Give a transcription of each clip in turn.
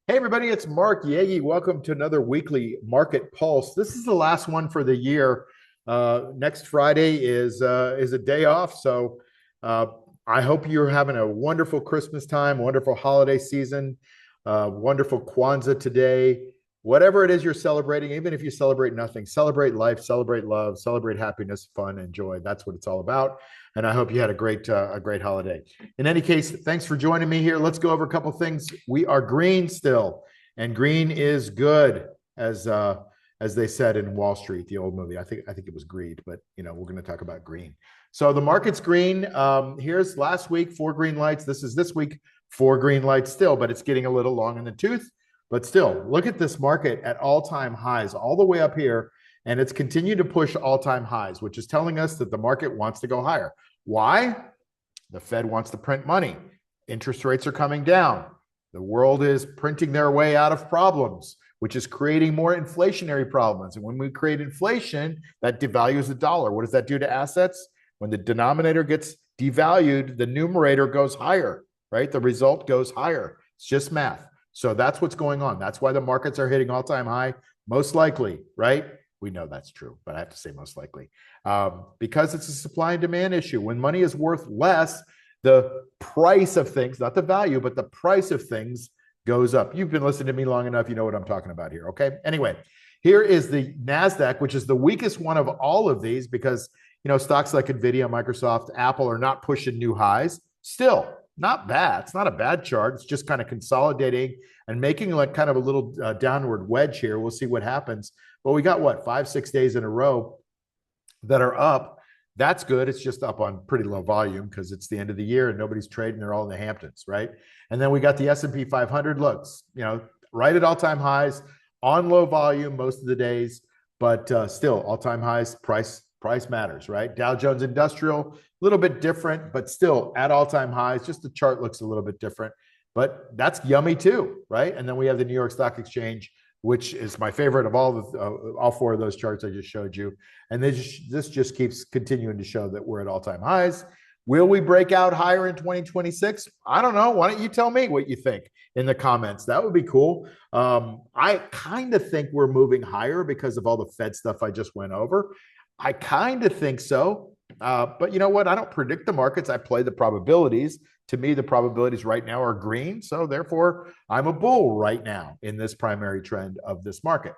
Hey everybody, it's Mark Yagi. Welcome to another weekly Market Pulse. This is the last one for the year. Next Friday is a day off, so uh, I hope you're having a wonderful Christmas time, wonderful holiday season, wonderful Kwanzaa today. Whatever it is you're celebrating, even if you celebrate nothing, celebrate life, celebrate love, celebrate happiness, fun, and joy. That's what it's all about. And I hope you had a great holiday. In any case, thanks for joining me here. Let's go over a couple things. We are green still, and green is good, as they said in Wall Street, the old movie. I think it was Greed, but we're going to talk about green. So the market's green. Here's last week, 4 green lights. This is this week, 4 green lights still, but it's getting a little long in the tooth. But still, look at this market at all-time highs all the way up here, and it's continued to push all-time highs, which is telling us that the market wants to go higher. Why? The Fed wants to print money. Interest rates are coming down. The world is printing their way out of problems, which is creating more inflationary problems. And when we create inflation, that devalues the dollar. What does that do to assets? When the denominator gets devalued, the numerator goes higher, right? The result goes higher. It's just math. So that's what's going on. That's why the markets are hitting all-time high, most likely, right? We know that's true, but I have to say most likely. Because it's a supply and demand issue. When money is worth less, the price of things, not the value, but the price of things goes up. You've been listening to me long enough. You know what I'm talking about here, okay? Anyway, here is the NASDAQ, which is the weakest one of all of these because, stocks like NVIDIA, Microsoft, Apple are not pushing new highs. Still, not bad. It's not a bad chart. It's just kind of consolidating and making like kind of a little downward wedge here. We'll see what happens. But we got what, 5-6 days in a row that are up. That's good. It's just up on pretty low volume because it's the end of the year and nobody's trading. They're all in the Hamptons, right? And then we got the S&P 500 looks, right at all-time highs on low volume most of the days, but still all-time highs. Price matters, right? Dow Jones Industrial, a little bit different, but still at all-time highs. Just the chart looks a little bit different, but that's yummy too, right? And then we have the New York Stock Exchange, which is my favorite of all 4 of those charts I just showed you. And this just keeps continuing to show that we're at all-time highs. Will we break out higher in 2026? I don't know. Why don't you tell me what you think in the comments? That would be cool. I kind of think we're moving higher because of all the Fed stuff I just went over. I kind of think so. But you know what? I don't predict the markets. I play the probabilities. To me, the probabilities right now are green. So therefore, I'm a bull right now in this primary trend of this market.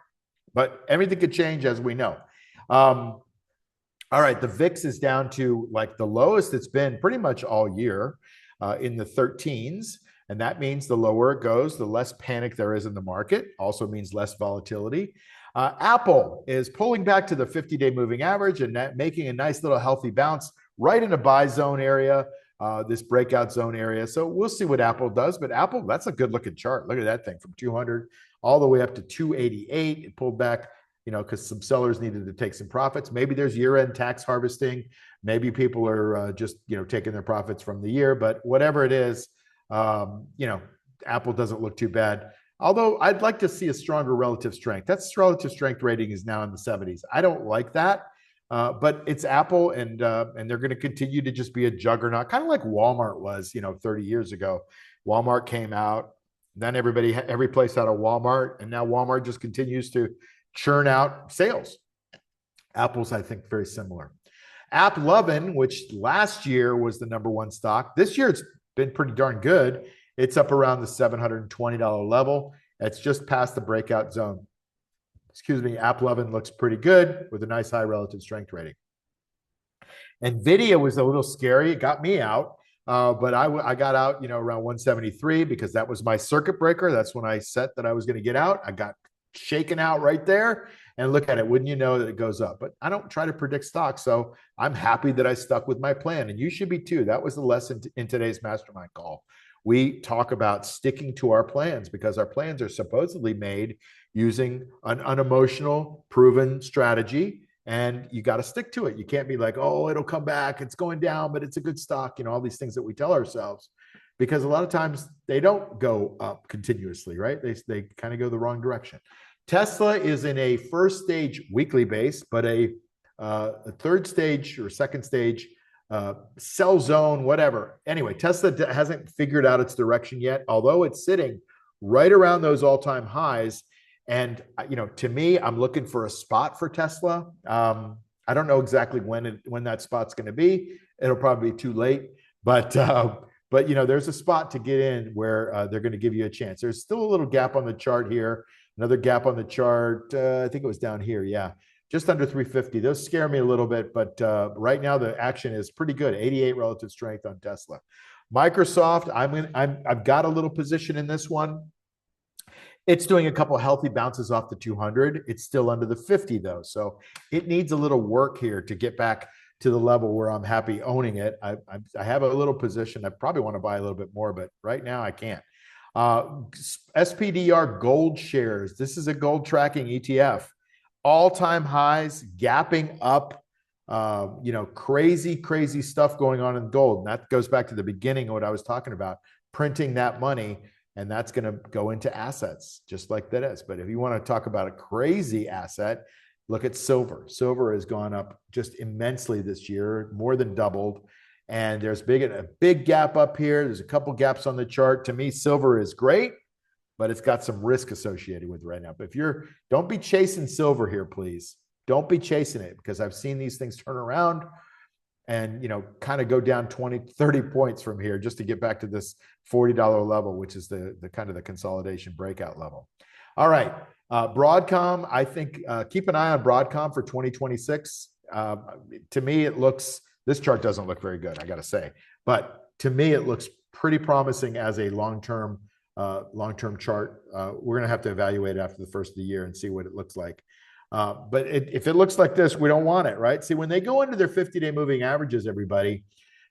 But everything could change, as we know. All right, the VIX is down to like the lowest it's been pretty much all year, in the 13s. And that means the lower it goes, the less panic there is in the market. Also means less volatility. Apple is pulling back to the 50-day moving average and making a nice little healthy bounce right in a buy zone area, this breakout zone area. So we'll see what Apple does. But Apple, that's a good looking chart. Look at that thing from 200 all the way up to 288. It pulled back, because some sellers needed to take some profits. Maybe there's year-end tax harvesting. Maybe people are just, taking their profits from the year. But whatever it is, Apple doesn't look too bad. Although I'd like to see a stronger relative strength. That's relative strength rating is now in the 70s. I don't like that, but it's Apple, and they're going to continue to just be a juggernaut, kind of like Walmart was, 30 years ago. Walmart came out, then every place had a Walmart, and now Walmart just continues to churn out sales. Apple's, I think, very similar. AppLovin, which last year was the #1 stock, this year it's been pretty darn good. It's up around the $720 level. It's just past the breakout zone. Excuse me, AppLovin looks pretty good with a nice high relative strength rating. NVIDIA was a little scary. It got me out, but I got out, around 173 because that was my circuit breaker. That's when I set that I was going to get out. I got shaken out right there. And look at it. Wouldn't you know that it goes up? But I don't try to predict stocks. So I'm happy that I stuck with my plan. And you should be too. That was the lesson in today's mastermind call. We talk about sticking to our plans because our plans are supposedly made using an unemotional, proven strategy, and you got to stick to it. You can't be like, oh, it'll come back. It's going down, but it's a good stock. All these things that we tell ourselves, because a lot of times they don't go up continuously, right? They kind of go the wrong direction. Tesla is in a first stage weekly base, but a third stage or second stage sell zone, whatever. Anyway, Tesla hasn't figured out its direction yet, although it's sitting right around those all-time highs. And to me, I'm looking for a spot for Tesla. I don't know exactly when that spot's going to be. It'll probably be too late, but there's a spot to get in where they're going to give you a chance. There's still a little gap on the chart here, another gap on the chart. I think it was down here, yeah, just under 350. Those scare me a little bit, but right now the action is pretty good. 88 relative strength on Tesla. Microsoft, I've got a little position in this one. It's doing a couple of healthy bounces off the 200. It's still under the 50 though. So it needs a little work here to get back to the level where I'm happy owning it. I have a little position. I probably want to buy a little bit more, but right now I can't. SPDR gold shares. This is a gold tracking ETF. All-time highs, gapping up, crazy stuff going on in gold. And that goes back to the beginning of what I was talking about, printing that money. And that's going to go into assets just like that is. But if you want to talk about a crazy asset, look at silver. Silver has gone up just immensely this year, more than doubled. And there's a big gap up here. There's a couple gaps on the chart. To me, silver is great, but it's got some risk associated with it right now. But don't be chasing silver here, please. Don't be chasing it, because I've seen these things turn around and kind of go down 20, 30 points from here just to get back to this $40 level, which is the kind of the consolidation breakout level. All right. Broadcom, I think keep an eye on Broadcom for 2026. To me, this chart doesn't look very good, I got to say. But to me, it looks pretty promising as a long-term chart. We're going to have to evaluate it after the first of the year and see what it looks like. But if it looks like this, we don't want it, right? See, when they go into their 50-day moving averages, everybody,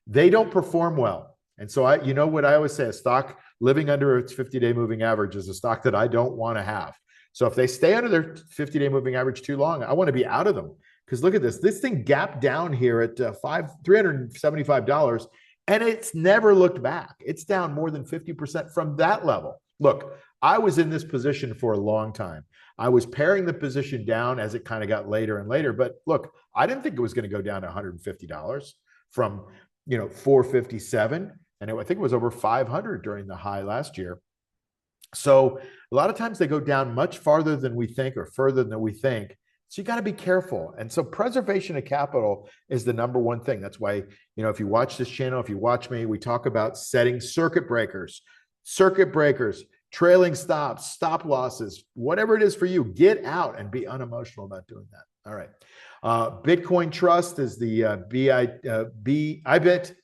they don't perform well. And so what I always say, a stock living under its 50-day moving average is a stock that I don't want to have. So if they stay under their 50-day moving average too long, I want to be out of them. Because look at this. This thing gapped down here at $375, and it's never looked back. It's down more than 50% from that level. Look, I was in this position for a long time. I was paring the position down as it kind of got later and later. But look, I didn't think it was going to go down to $150 from, 457. And I think it was over 500 during the high last year. So a lot of times they go down much farther than we think, or further than we think. So you got to be careful. And so preservation of capital is the number one thing. That's why, if you watch this channel, if you watch me, we talk about setting circuit breakers, trailing stops, stop losses, whatever it is for you, get out and be unemotional about doing that. All right. Bitcoin Trust is the IBIT.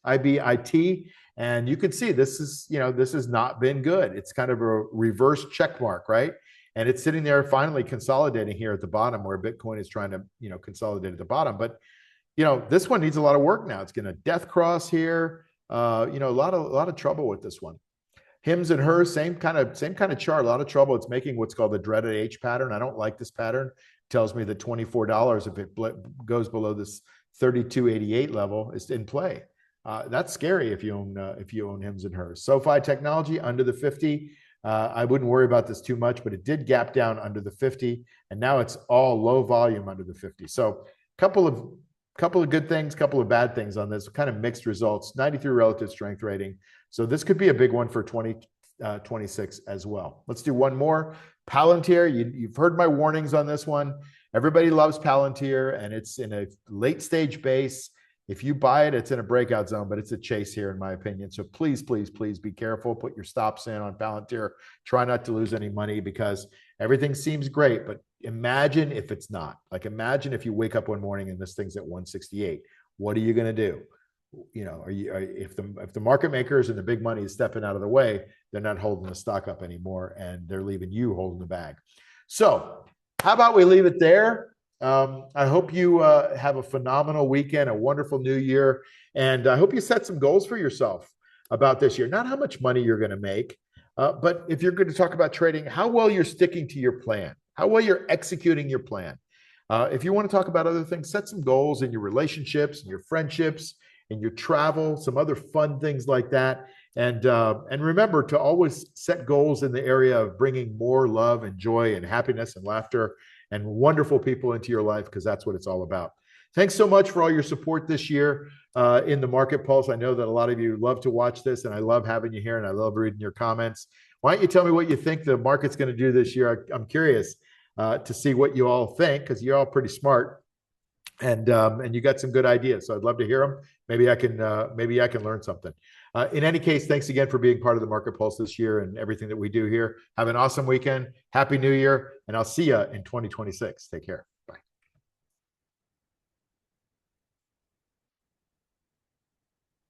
And you can see this has not been good. It's kind of a reverse check mark, right? And it's sitting there finally consolidating here at the bottom, where Bitcoin is trying to, consolidate at the bottom. But, this one needs a lot of work now. It's going to death cross here. A lot of trouble with this one. Hims and hers, same kind of chart, a lot of trouble. It's making what's called the dreaded H pattern. I don't like this pattern. It tells me that $24, if it goes below this 32.88 level, is in play. That's scary if you own Hims and hers. SoFi Technology under the 50. I wouldn't worry about this too much, but it did gap down under the 50, and now it's all low volume under the 50. So couple of good things, couple of bad things on this, kind of mixed results. 93 relative strength rating. So this could be a big one for 2026 as well. Let's do one more. Palantir, you've heard my warnings on this one. Everybody loves Palantir, and it's in a late stage base. If you buy it, it's in a breakout zone, but it's a chase here, in my opinion. So please, please, please be careful. Put your stops in on Palantir. Try not to lose any money, because everything seems great, but imagine if it's not. Like, imagine if you wake up one morning and this thing's at 168. What are you going to do? If the market makers and the big money is stepping out of the way, they're not holding the stock up anymore, and they're leaving you holding the bag. So how about we leave it there? I hope you have a phenomenal weekend, a wonderful new year, and I hope you set some goals for yourself about this year. Not how much money you're going to make, but if you're going to talk about trading, how well you're sticking to your plan, how well you're executing your plan. If you want to talk about other things, set some goals in your relationships and your friendships and your travel, some other fun things like that. And remember to always set goals in the area of bringing more love and joy and happiness and laughter and wonderful people into your life, because that's what it's all about. Thanks so much for all your support this year in the Market Pulse. I know that a lot of you love to watch this, and I love having you here, and I love reading your comments. Why don't you tell me what you think the market's going to do this year? I'm curious to see what you all think, because you're all pretty smart, and you got some good ideas. So I'd love to hear them. Maybe I can learn something. In any case, thanks again for being part of the Market Pulse this year and everything that we do here. Have an awesome weekend. Happy New Year, and I'll see you in 2026. Take care.